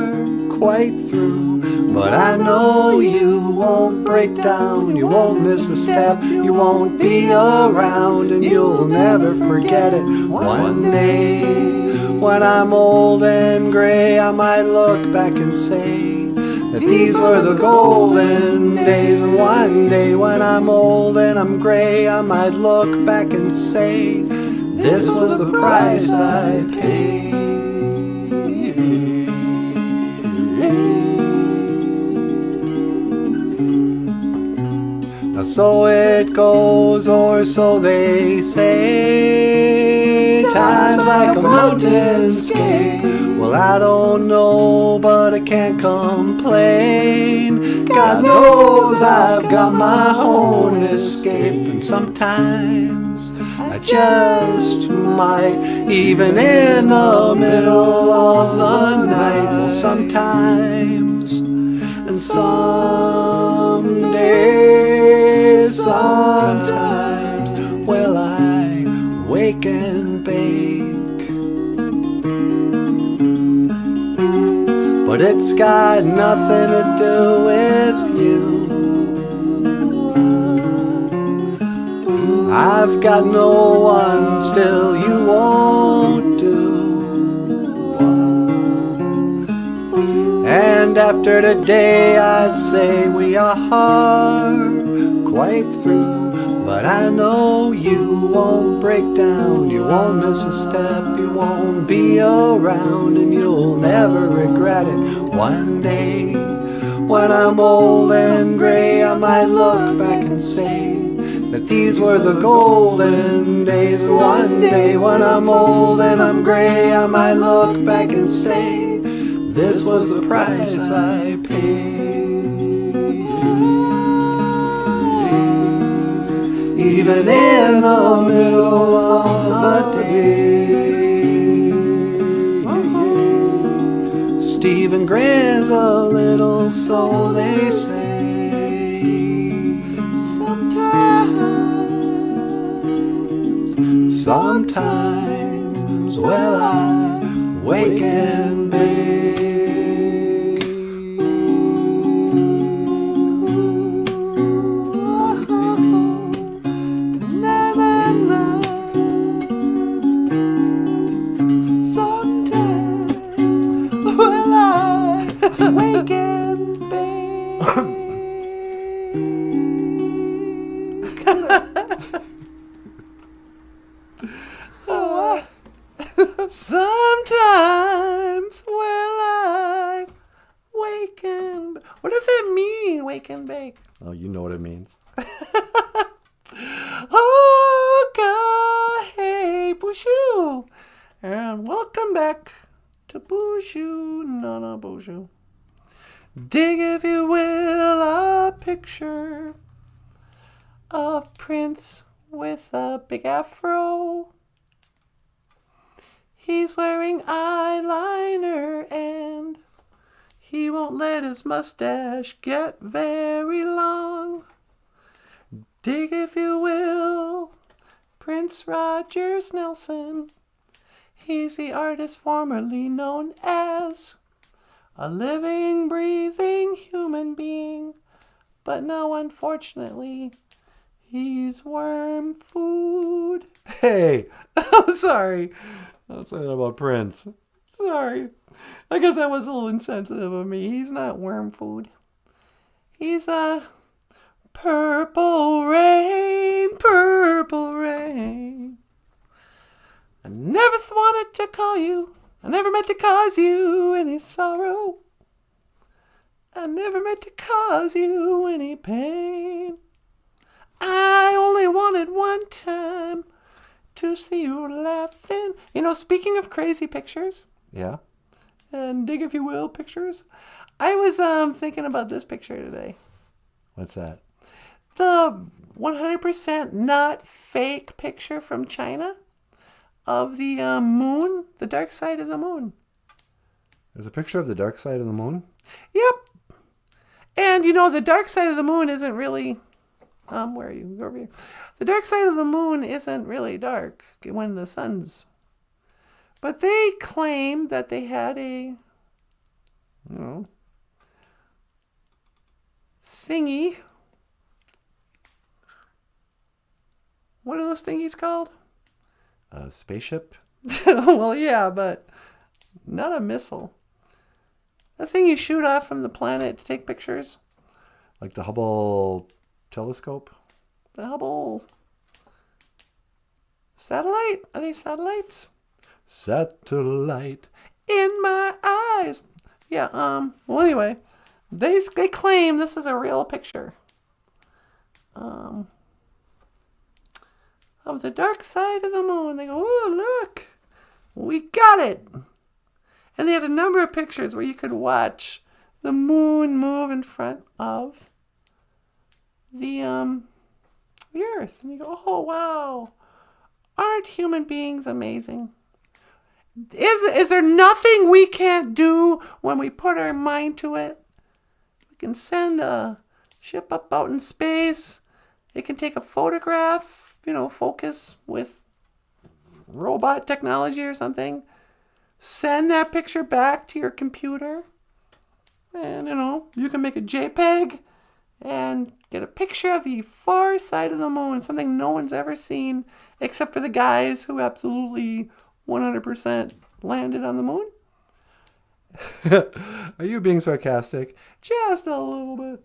quite through. But I know you won't break down, you won't miss a step, you won't be around, and you'll never forget it. One day, when I'm old and gray, I might look back and say that these were the golden days. And one day, when I'm old and I'm gray, I might look back and say, this was the price I paid. Now so it goes, or so they say, time's like a mountain scale. Well, I don't know, but I can't complain. God knows I've got my own escape. And sometimes I just might, even in the middle of the night. Well, sometimes and someday, sometimes, well, I wake and bake. But it's got nothing to do with you. I've got no one, still you won't do. And after today I'd say we are quite through. But I know you won't break down, you won't miss a step, you won't be around, and you'll never regret it. One day, when I'm old and gray, I might look back and say that these were the golden days. One day, when I'm old and I'm gray, I might look back and say, this was the price I paid. Even in the middle of the day, Stephen grins a little, so they say. Sometimes, well, I wake and bake. Sometimes, well, I wake and... What does that mean, wake and bake? Oh, you know what it means. And welcome back to BOOZHOO NANABOOZHOO. Dig, if you will, a picture of Prince with a big afro. He's wearing eyeliner and he won't let his mustache get very long. Dig, if you will, Prince Rogers Nelson. He's the artist formerly known as a living, breathing human being. But now, unfortunately, he's worm food. Hey, I'm sorry. I'm saying about Prince. Sorry. I guess that was a little insensitive of me. He's not worm food. He's a purple rain, purple rain. I never wanted to call you. I never meant to cause you any sorrow. I never meant to cause you any pain. I only wanted one time to see you laughing. You know, speaking of crazy pictures, Yeah? and dig, if you will, pictures, I was thinking about this picture today. What's that? The 100% not fake picture from China of the moon, the dark side of the moon. There's a picture of the dark side of the moon? Yep. And you know, the dark side of the moon isn't really, where are you? Go over here. The dark side of the moon isn't really dark when the sun's, but they claim that they had a, thingy. What are those thingies called? A spaceship? Well, yeah, but not a missile. The thing you shoot off from the planet to take pictures. Like the Hubble telescope? The Hubble satellite? Are they satellites? Satellite. In my eyes. Yeah, well, anyway, they claim this is a real picture. Of the dark side of the moon. They go, oh, look, we got it. And they had a number of pictures where you could watch the moon move in front of the Earth. And you go, oh, wow. Aren't human beings amazing? Is there nothing we can't do when we put our mind to it? We can send a ship up out in space. It can take a photograph, focus with robot technology or something. Send that picture back to your computer. And, you can make a JPEG and get a picture of the far side of the moon, something no one's ever seen except for the guys who absolutely 100% landed on the moon. Are you being sarcastic? Just a little bit.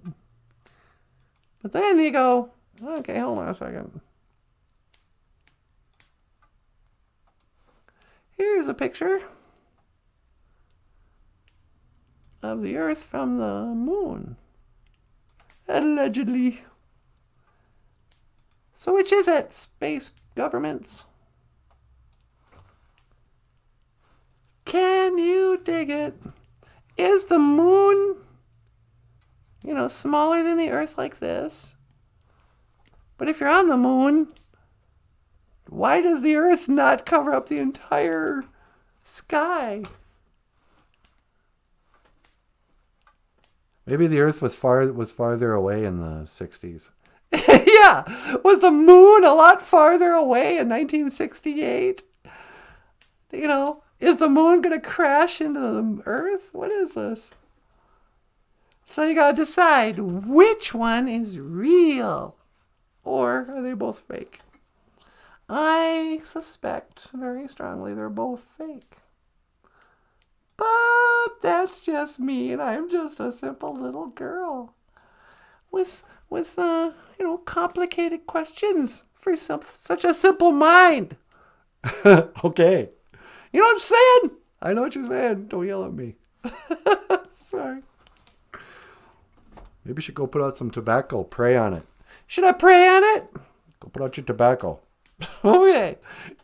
But then you go, okay, hold on a second. Here's a picture of the Earth from the moon. Allegedly. So which is it, space governments? Can you dig it? Is the moon, smaller than the Earth like this? But if you're on the moon, why does the Earth not cover up the entire sky? Maybe the Earth was farther away in the 60s. Yeah. Was the moon a lot farther away in 1968? Is the moon going to crash into the Earth? What is this? So you got to decide which one is real. Or are they both fake? I suspect very strongly they're both fake. But that's just me, and I'm just a simple little girl with complicated questions for such a simple mind. Okay. You know what I'm saying? I know what you're saying. Don't yell at me. Sorry. Maybe you should go put out some tobacco. Pray on it. Should I pray on it? Go put out your tobacco. Okay.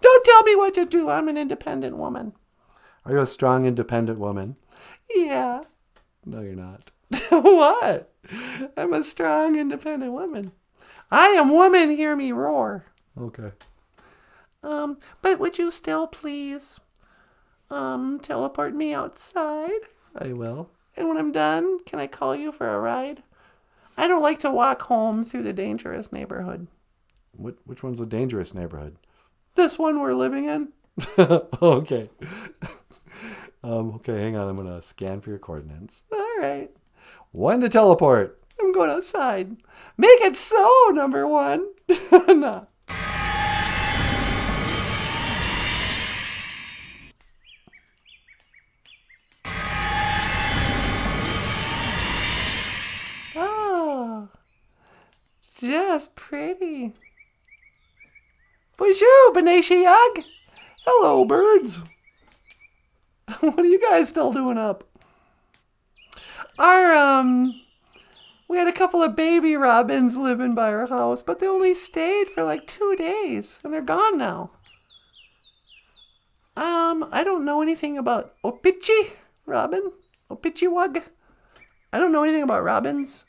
Don't tell me what to do. I'm an independent woman. Are you a strong, independent woman? Yeah. No, you're not. What? I'm a strong, independent woman. I am woman, hear me roar. Okay. But would you still please, teleport me outside? I will. And when I'm done, can I call you for a ride? I don't like to walk home through the dangerous neighborhood. Which one's a dangerous neighborhood? This one we're living in. Okay. Okay, hang on. I'm going to scan for your coordinates. All right. When to teleport? I'm going outside. Make it so, number one. No. Oh, just pretty. Bonjour, Beneshiyag. Hello, birds. What are you guys still doing up? We had a couple of baby robins living by our house, but they only stayed for like 2 days, and they're gone now. I don't know anything about Opichi robin, Opichiwug. I don't know anything about robins,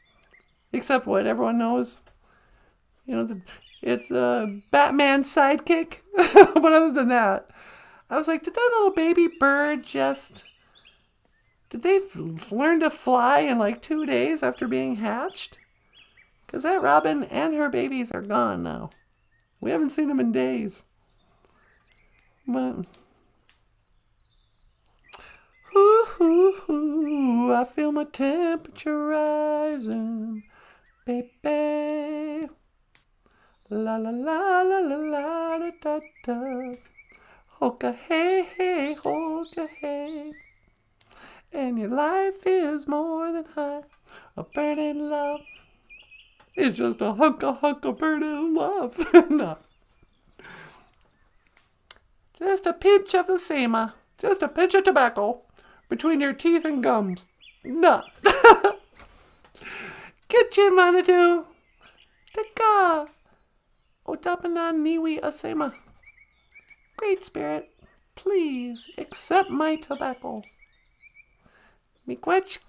except what everyone knows. You know, it's a Batman's sidekick. But other than that, I was like, did that little baby bird just... Did they learn to fly in like 2 days after being hatched? Because that robin and her babies are gone now. We haven't seen them in days. But... Hoo, hoo, hoo, I feel my temperature rising, baby. La la la la la la da da da. Hoka hey hey, hoka hey. And your life is more than high. A burning love is just a hunk of burning love. No. Just a pinch of the sema. Just a pinch of tobacco between your teeth and gums. No. Kitchen Manadu. Taka. Otapana niwi asema. Great Spirit, please accept my tobacco. Miigwech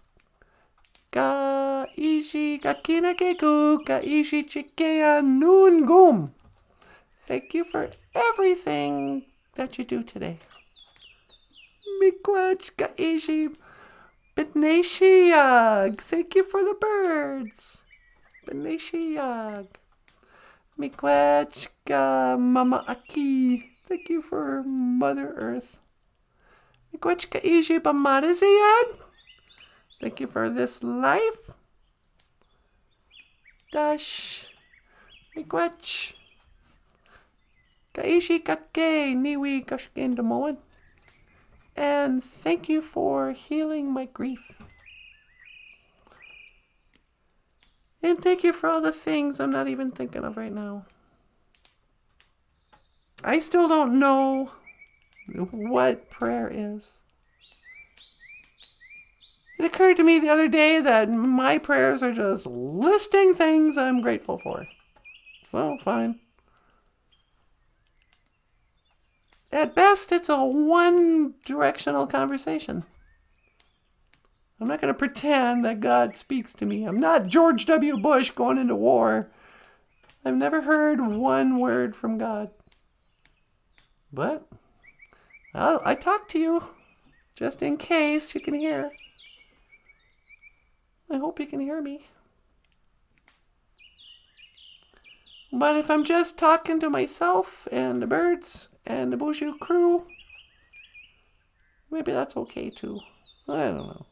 ka ishi kakina keku ka ishi chikea noon gum. Thank you for everything that you do today. Miigwech ka ishi Beneshiyag. Thank you for the birds. Beneshiyag. Miigwech ka Mama Aki. Thank you for Mother Earth. Miigwech ka ishi Bamadaziyan. Thank you for this life. Dash. Miigwech. Kaishi kake niwi kashkin demoan. And thank you for healing my grief. And thank you for all the things I'm not even thinking of right now. I still don't know what prayer is. It occurred to me the other day that my prayers are just listing things I'm grateful for. So, fine. At best, it's a one-directional conversation. I'm not going to pretend that God speaks to me. I'm not George W. Bush going into war. I've never heard one word from God. But I talk to you just in case you can hear. I hope you can hear me. But if I'm just talking to myself and the birds and the BOOZHOO crew, maybe that's okay too. I don't know.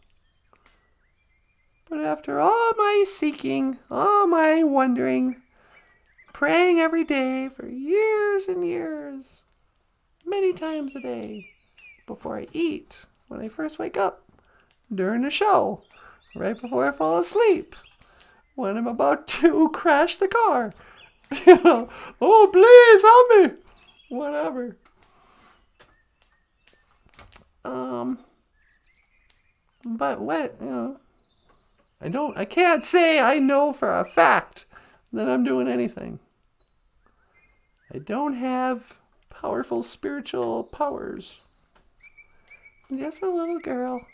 But after all my seeking, all my wondering, praying every day for years and years, many times a day, before I eat, when I first wake up, during the show, right before I fall asleep, when I'm about to crash the car, you know, oh please help me, whatever. But what, you know, I can't say I know for a fact that I'm doing anything. I don't have powerful spiritual powers. I'm just a little girl.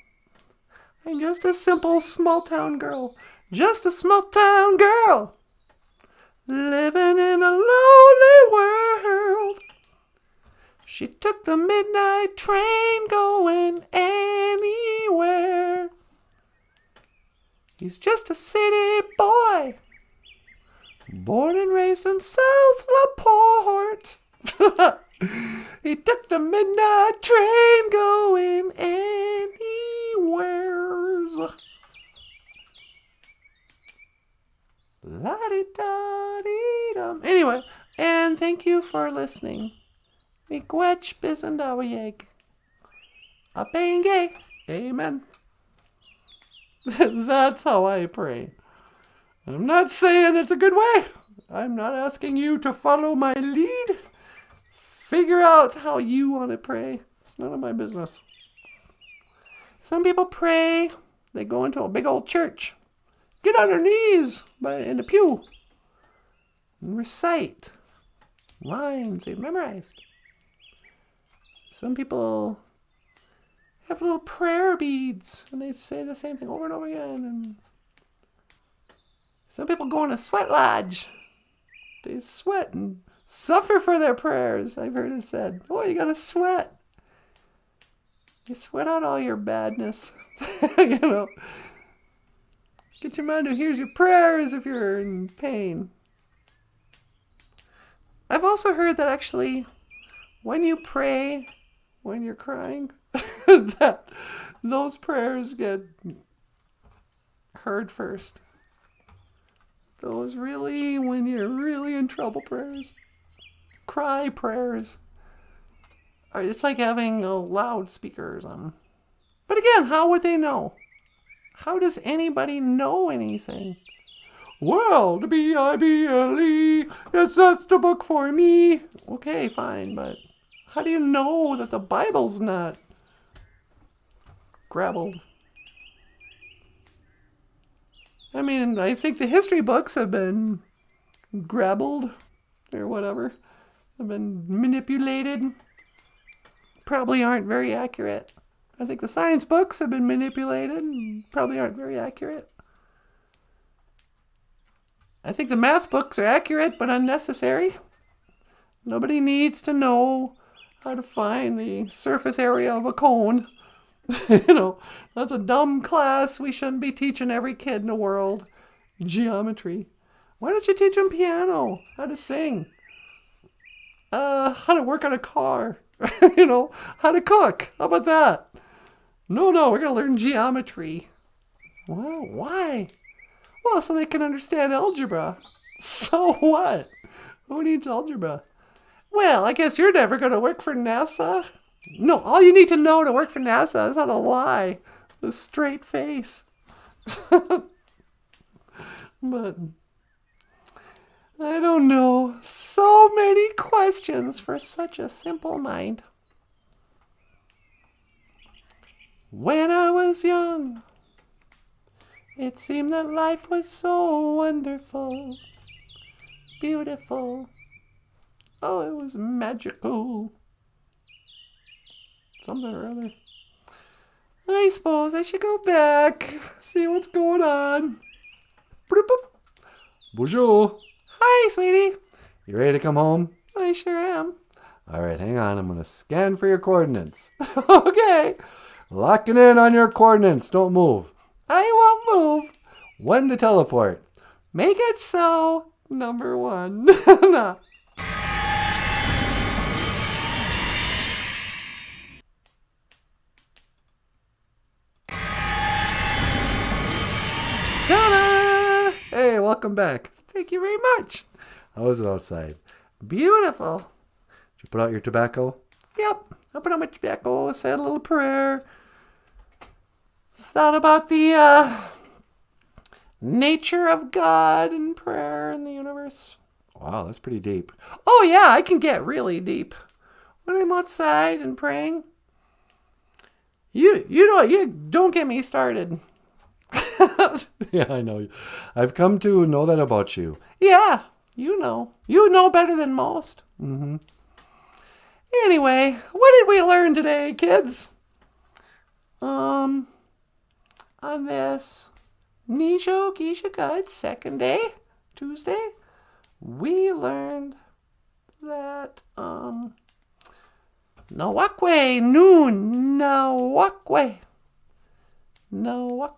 I'm just a simple small-town girl. Just a small-town girl. Living in a lonely world. She took the midnight train going anywhere. He's just a city boy. Born and raised in South Laporte. He took the midnight train going anywheres. La-di-da-di-dum. Anyway, and thank you for listening. Miigwech bisandawayeg. Apenge. Amen. That's how I pray. I'm not saying it's a good way. I'm not asking you to follow my lead. Figure out how you want to pray. It's none of my business. Some people pray. They go into a big old church. Get on their knees in the pew. And recite lines they've memorized. Some people have little prayer beads. And they say the same thing over and over again. And some people go in a sweat lodge. They sweat and suffer for their prayers, I've heard it said. Oh, you gotta sweat. You sweat out all your badness. You know. Get your man who hears your prayers if you're in pain. I've also heard that actually, when you pray, when you're crying, that those prayers get heard first. Those really, when you're really in trouble prayers. Cry prayers. It's like having a loudspeaker or something. But again, how would they know? How does anybody know anything? Well, the Bible, that's the book for me. Okay, fine, but how do you know that the Bible's not grabbled? I mean, I think the history books have been grabbled or whatever. Have been manipulated. Probably aren't very accurate. I think the science books have been manipulated and probably aren't very accurate. I think the math books are accurate but unnecessary. Nobody needs to know how to find the surface area of a cone. You know, that's a dumb class. We shouldn't be teaching every kid in the world geometry. Why don't you teach them piano? How to sing? How to work on a car? You know, how to cook? How about that? No, we're going to learn geometry. Well, why? Well, so they can understand algebra. So what? Who needs algebra? Well, I guess you're never going to work for NASA. No, all you need to know to work for NASA is how to lie. The straight face. But I don't know. So many questions for such a simple mind. When I was young, it seemed that life was so wonderful, beautiful. Oh, it was magical. Something or other. I suppose I should go back, see what's going on. Boop, boop. Bonjour. Hi, sweetie. You ready to come home? I sure am. All right, hang on. I'm going to scan for your coordinates. Okay. Locking in on your coordinates. Don't move. I won't move. When to teleport? Make it so. Number 1. No. Ta-da! Hey, welcome back. Thank you very much. How was it outside? Beautiful. Did you put out your tobacco? Yep. I put on my tobacco, said a little prayer. Thought about the nature of God and prayer in the universe. Wow, that's pretty deep. Oh yeah, I can get really deep. When I'm outside and praying. You know, you don't get me started. Yeah, I know. I've come to know that about you. Yeah, you know. You know better than most. Mm-hmm. Anyway, what did we learn today, kids? On this Nisho Gisha Gud second day, Tuesday, we learned that Nawakwe, noon, Nawakwe. What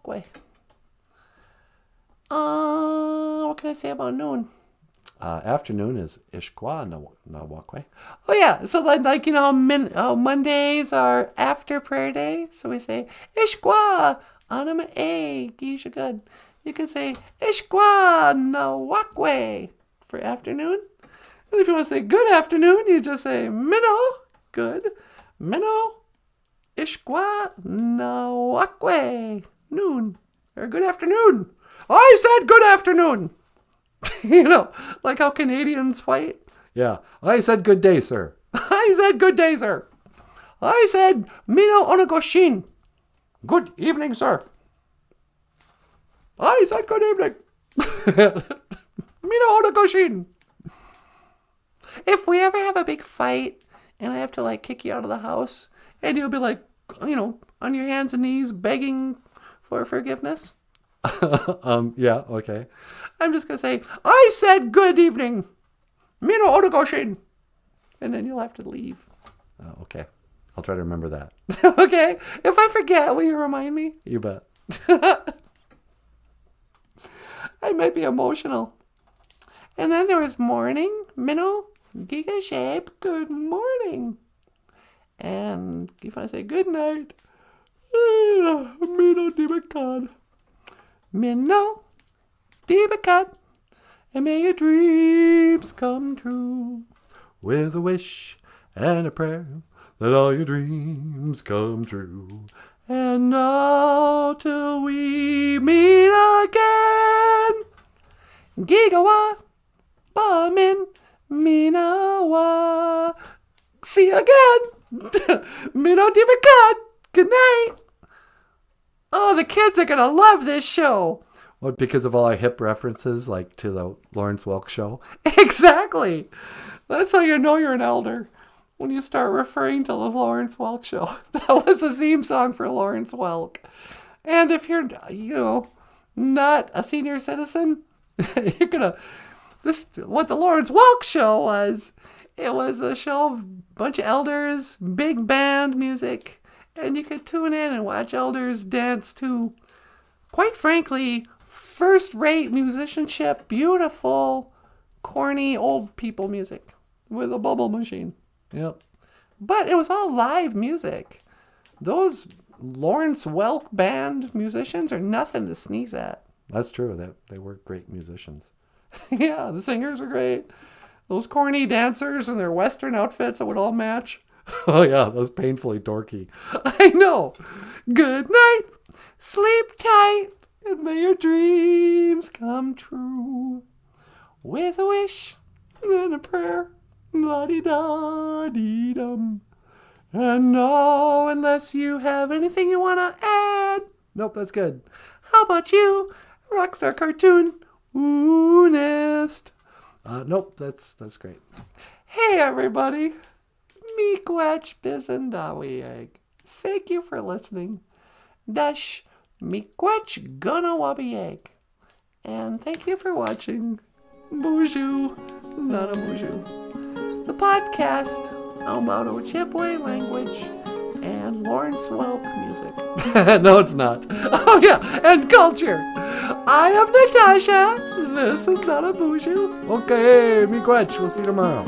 can I say about noon? Afternoon is Ishkwa Nawakwe. Oh yeah, so like you know how Mondays are after prayer day, so we say Ishkwa Anama E Gisha Gud. You can say Ishkwa Nawakwe for afternoon. And if you want to say good afternoon, you just say Minnow, good, Minnow, Ishkwa Nawakwe, noon, or good afternoon. I said good afternoon. You know, like how Canadians fight. Yeah, I said good day, sir. I said good day, sir. I said Minnow Onagoshin. Good evening, sir. I said good evening. Minnow Onagoshin. If we ever have a big fight and I have to like kick you out of the house and you'll be like, you know, on your hands and knees begging for forgiveness. Yeah, okay. I'm just going to say, I said good evening. Mino Onagoshin. And then you'll have to leave. Okay. I'll try to remember that. Okay. If I forget, will you remind me? You bet. I might be emotional. And then there was morning, Minnow, Giga Shape, good morning. And if I say good night, Minnow Dibakad. Minnow Dibakad. And may your dreams come true. With a wish and a prayer that all your dreams come true. And now till we meet again. Gigawa. Bamin, Minawa. See you again. Mino Dibakad. Good night. Oh, the kids are going to love this show. What, because of all our hip references, like to the Lawrence Welk show? Exactly. That's how you know you're an elder. When you start referring to the Lawrence Welk show. That was the theme song for Lawrence Welk. And if you're, you know, not a senior citizen, you're going to... What the Lawrence Welk show was, it was a show of a bunch of elders, big band music, and you could tune in and watch elders dance to, quite frankly, first-rate musicianship, beautiful, corny old people music with a bubble machine. Yep. But it was all live music. Those Lawrence Welk band musicians are nothing to sneeze at. That's true. They were great musicians. Yeah, the singers are great. Those corny dancers in their Western outfits that would all match. Oh, yeah, that was painfully dorky. I know. Good night. Sleep tight. And may your dreams come true. With a wish and a prayer. La-di-da-dee-dum. And no, unless you have anything you want to add. Nope, that's good. How about you? Rockstar Cartoon. Oonest. Nope, that's great. Hey everybody, Miigwech Bizendawieg. Thank you for listening. Dash Miigwech Ganawabieg. And thank you for watching BOOZHOO NANABOOZHOO, the podcast about Ojibwe language and Lawrence Welk music. No, it's not. Oh yeah, and culture. I am Natasha. This is NANABOOZHOO. Okay, Miigwech. We'll see you tomorrow.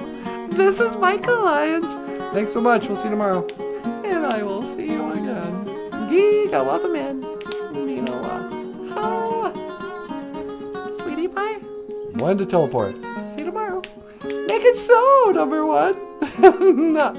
This is Michael Lyons. Thanks so much. We'll see you tomorrow. And I will see you again. Giga Wabaman. Minoa. Ha. Sweetie pie. When to teleport. See you tomorrow. Make it so, number one. Nah.